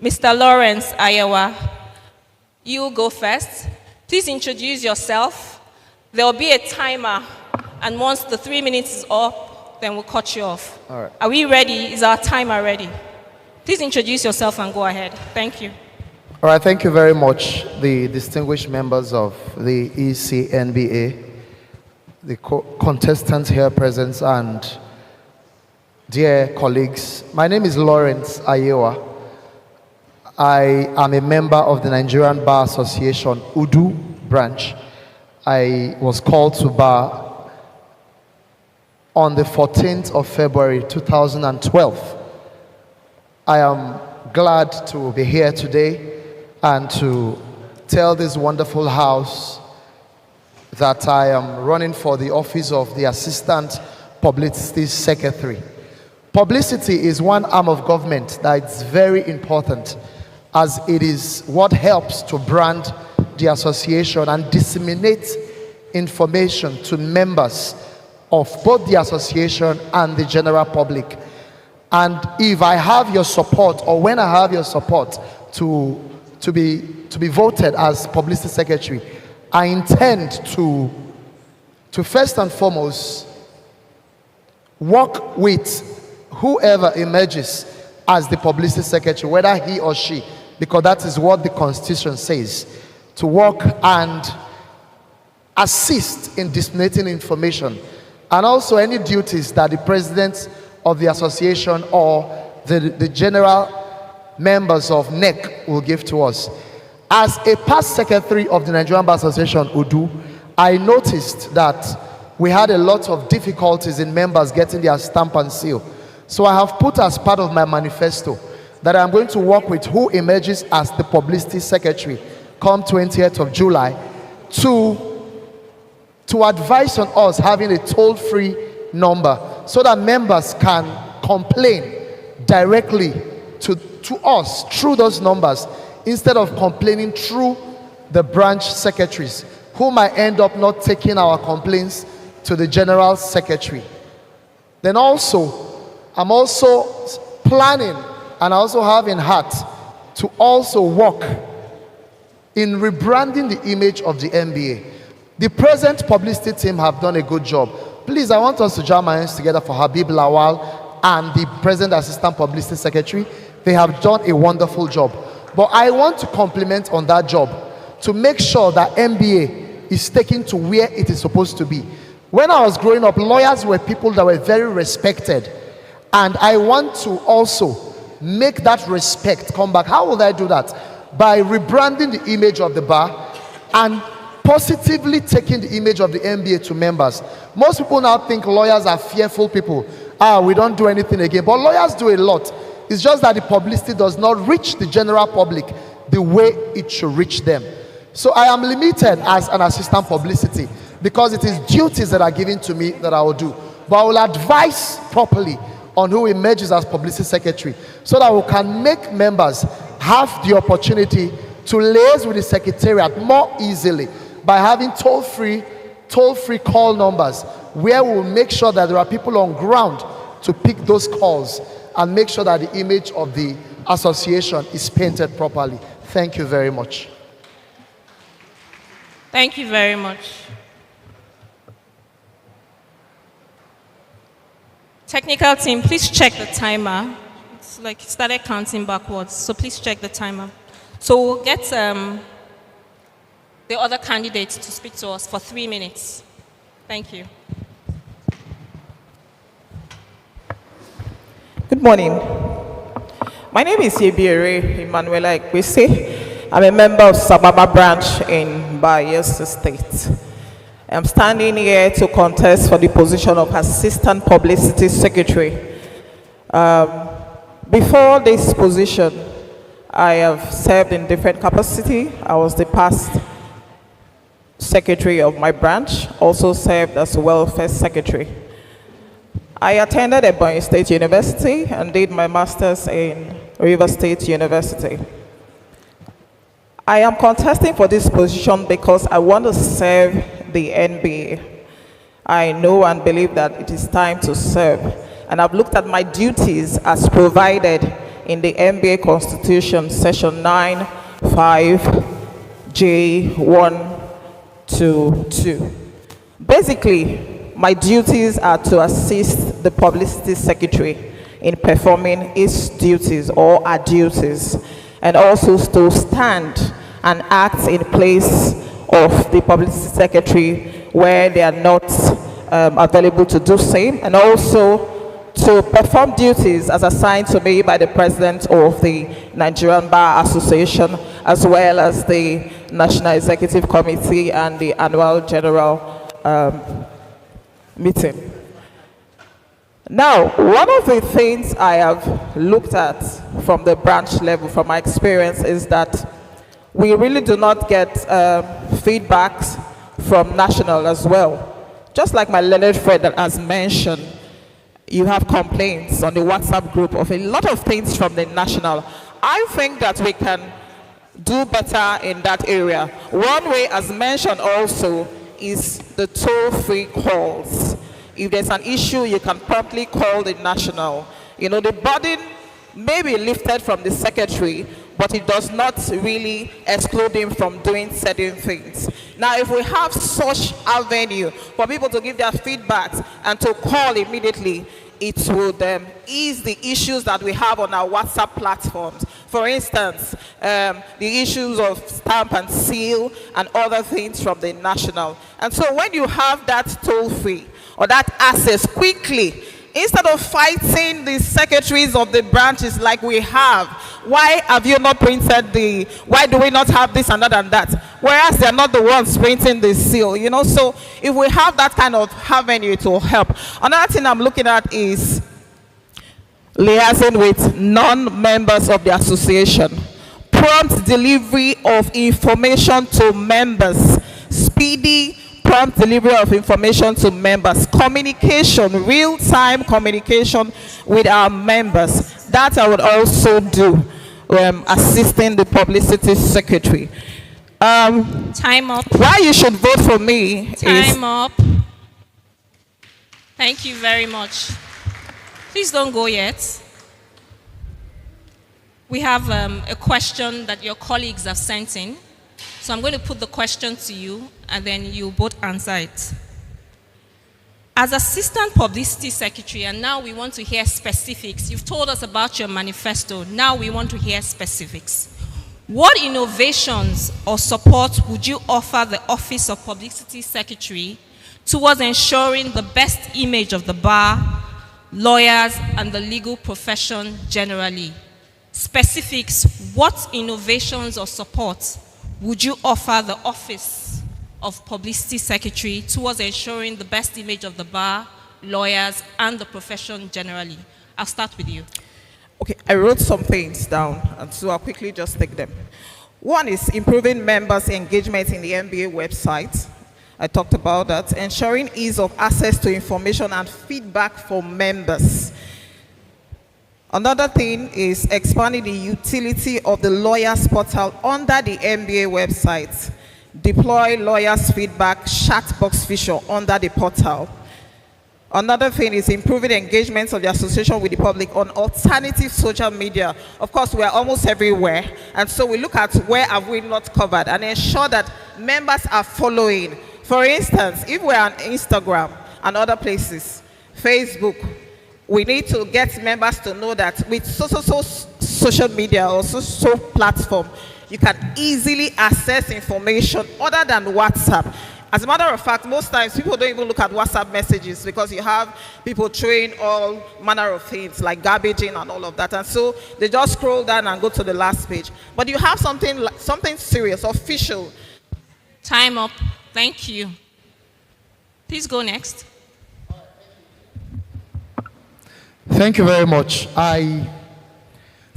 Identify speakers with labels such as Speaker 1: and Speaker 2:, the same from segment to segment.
Speaker 1: Mr. Lawrence Ayawa, you go first. Please introduce yourself. There will be a timer, and once the 3 minutes is up, then we'll cut you off.
Speaker 2: All right.
Speaker 1: Are we ready? Is our timer ready? Please introduce yourself and go ahead. Thank you.
Speaker 2: All right, thank you very much, the distinguished members of the ECNBA, the contestants here present, and dear colleagues. My name is Lawrence Ayawa. I am a member of the Nigerian Bar Association, Udu branch. I was called to bar on the 14th of February 2012. I am glad to be here today and to tell this wonderful house that I am running for the office of the Assistant Publicity Secretary. Publicity is one arm of government that is very important, as it is what helps to brand the association and disseminate information to members of both the association and the general public. And if I have your support, or when I have your support to be voted as Publicity Secretary, I intend to first and foremost work with whoever emerges as the Publicity Secretary, whether he or she, because that is what the Constitution says, to work and assist in disseminating information, and also any duties that the president of the association or the general members of NEC will give to us. As a past secretary of the Nigerian Bar Association, Udu, I noticed that we had a lot of difficulties in members getting their stamp and seal. So I have put as part of my manifesto that I'm going to work with who emerges as the Publicity Secretary come 20th of July to advise on us having a toll-free number so that members can complain directly to us through those numbers instead of complaining through the branch secretaries, who might end up not taking our complaints to the general secretary. Then also, I'm also planning, and I also have in heart to also work in rebranding the image of the NBA. The present publicity team have done a good job. Please, I want us to join my hands together for Habib Lawal and the present Assistant Publicity Secretary. They have done a wonderful job. But I want to compliment on that job to make sure that NBA is taken to where it is supposed to be. When I was growing up, lawyers were people that were very respected. And I want to also make that respect come back. How will I do that? By rebranding the image of the bar and positively taking the image of the NBA to members. Most people now think lawyers are fearful people. We don't do anything again. But lawyers do a lot. It's just that the publicity does not reach the general public the way it should reach them. So I am limited as an assistant publicity because it is duties that are given to me that I will do. But I will advise properly on who emerges as Publicity Secretary so that we can make members have the opportunity to liaise with the Secretariat more easily by having toll-free call numbers where we will make sure that there are people on ground to pick those calls and make sure that the image of the association is painted properly. Thank you very much.
Speaker 1: Thank you very much. Technical team, please check the timer. It's like it started counting backwards, so please check the timer. So we'll get the other candidates to speak to us for 3 minutes. Thank you.
Speaker 3: Good morning. My name is Yebiere Emanuela Ekwese. I'm a member of Sababa branch in Bayelsa State. I'm standing here to contest for the position of Assistant Publicity Secretary. Before this position, I have served in different capacity. I was the past secretary of my branch, also served as welfare secretary. I attended Ebonyi State University and did my master's in River State University. I am contesting for this position because I want to serve the NBA. I know and believe that it is time to serve. And I've looked at my duties as provided in the NBA Constitution, Section 9, 5, J1 to 2. Basically, my duties are to assist the Publicity Secretary in performing its duties or her duties, and also to stand and act in place of the Publicity Secretary where they are not available to do same, and also to perform duties as assigned to me by the President of the Nigerian Bar Association, as well as the National Executive Committee and the Annual General Meeting. Now, one of the things I have looked at from the branch level, from my experience, is that we really do not get feedbacks from national as well. Just like my learned friend that has mentioned, you have complaints on the WhatsApp group of a lot of things from the national. I think that we can do better in that area. One way, as mentioned also, is the toll-free calls. If there's an issue, you can promptly call the national. You know, the burden may be lifted from the secretary, but it does not really exclude him from doing certain things. Now, if we have such avenue for people to give their feedbacks and to call immediately, it would ease the issues that we have on our WhatsApp platforms. For instance, the issues of stamp and seal and other things from the national. And so when you have that toll-free or that access quickly, instead of fighting the secretaries of the branches like we have, why have you not printed why do we not have this and that and that? Whereas they're not the ones printing the seal, you know? So if we have that kind of avenue, it will help. Another thing I'm looking at is liaising with non-members of the association. Prompt delivery of information to members. Speedy prompt delivery of information to members, communication, real-time communication with our members. That I would also do, assisting the Publicity Secretary.
Speaker 1: Time up.
Speaker 3: Why you should vote for me is...
Speaker 1: Time up. Thank you very much. Please don't go yet. We have a question that your colleagues have sent in. So I'm going to put the question to you, and then you both answer it. As Assistant Publicity Secretary, and now we want to hear specifics. You've told us about your manifesto. Now we want to hear specifics. What innovations or support would you offer the Office of Publicity Secretary towards ensuring the best image of the bar, lawyers, and the legal profession generally? Specifics, what innovations or support would you offer the Office of Publicity Secretary towards ensuring the best image of the bar, lawyers, and the profession generally? I'll start with you.
Speaker 3: Okay, I wrote some things down, and so I'll quickly just take them. One is improving members' engagement in the NBA website. I talked about that. Ensuring ease of access to information and feedback for members. Another thing is expanding the utility of the lawyers portal under the NBA website. Deploy lawyers feedback chat box feature under the portal. Another thing is improving engagement of the association with the public on alternative social media. Of course, we are almost everywhere, and so we look at where have we not covered and ensure that members are following. For instance, if we're on Instagram and other places, Facebook, we need to get members to know that with social media or social platform, you can easily access information other than WhatsApp. As a matter of fact, most times people don't even look at WhatsApp messages because you have people throwing all manner of things like garbage in and all of that. And so they just scroll down and go to the last page. But you have something serious, official.
Speaker 1: Time up. Thank you. Please go next.
Speaker 2: Thank you very much.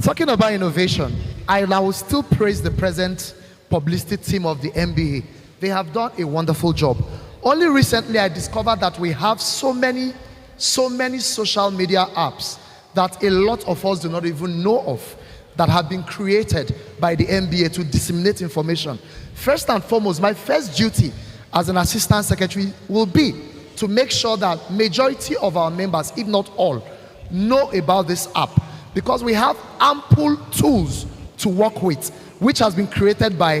Speaker 2: Talking about innovation, I will still praise the present publicity team of the NBA. They have done a wonderful job. Only recently I discovered that we have so many social media apps that a lot of us do not even know of that have been created by the NBA to disseminate information. First and foremost, my first duty as an assistant secretary will be to make sure that majority of our members, if not all, know about this app. because we have ample tools to work with, which has been created by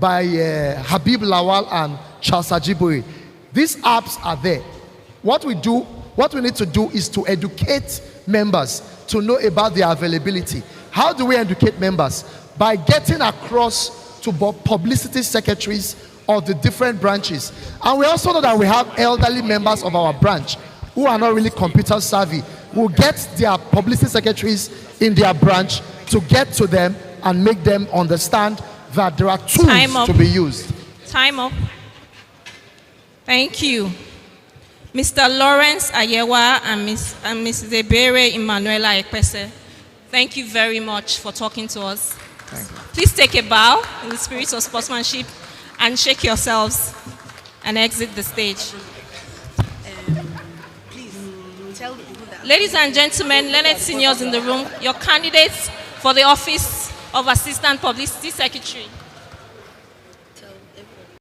Speaker 2: Habib Lawal and Charles Ajibwe. These apps are there. What we need to do is to educate members to know about their availability. How do we educate members? By getting across to publicity secretaries of the different branches. And we also know that we have elderly members of our branch who are not really computer savvy. We'll get their publicity secretaries in their branch to get to them and make them understand that there are tools to be used.
Speaker 1: Time up. Thank you. Mr. Lawrence Ayewa and Ms. Zebere Emanuela Ekpese, thank you very much for talking to us.
Speaker 2: Thank you.
Speaker 1: Please take a bow in the spirit of sportsmanship and shake yourselves and exit the stage. Ladies and gentlemen, learned seniors in the room, your candidates for the office of Assistant Publicity Secretary.